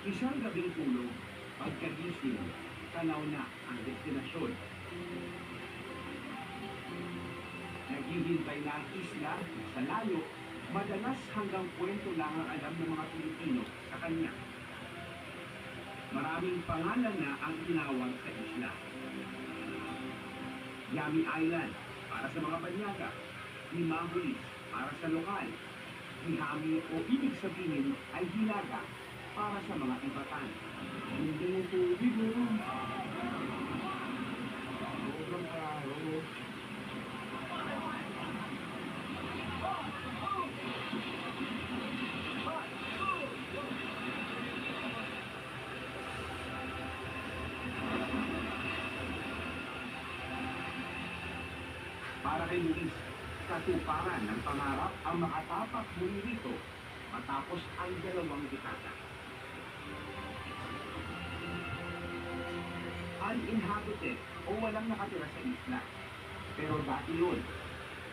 Isang gabing tulog, pagkagising, tanaw na ang destinasyon. Naghihintay na ang isla sa layo, madalas hanggang kwento lang ang alam ng mga Pilipino sa kanya. Maraming pangalan na ang tinawag sa isla. Yami Island para sa mga banyaga, Himahulis para sa lokal, Hihami o ibig sabihin ay hilaga para sa mga ibatan. Hindi mo tubig mo. Sobrang klaro. Para kay Luis, katuparan ng pangarap ang makatapak muli rito matapos ang 2 dekada. Uninhabited o walang nakatira sa isla. Pero dati yun.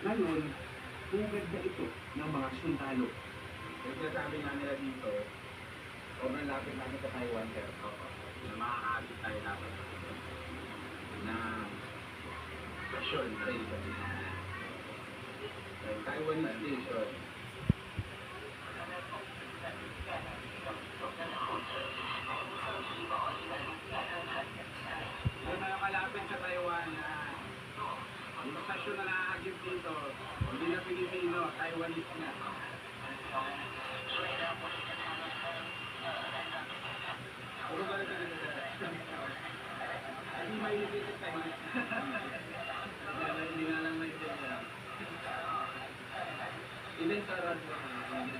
Ngayon, hugad na ito ng mga sundalo. Yung sinasabi nga nila dito, sobrang lapit natin sa Taiwan, sir. Na makakaagit tayo dapat na station, station. Taiwanese station. Yung malapit sa Taiwan na yung station na nakakagit dito, hindi na Pilipino, Taiwanese na. Puro ba rin hindi may limited tayo. Hindi nga lang may limited. Ilan sa rad mo ang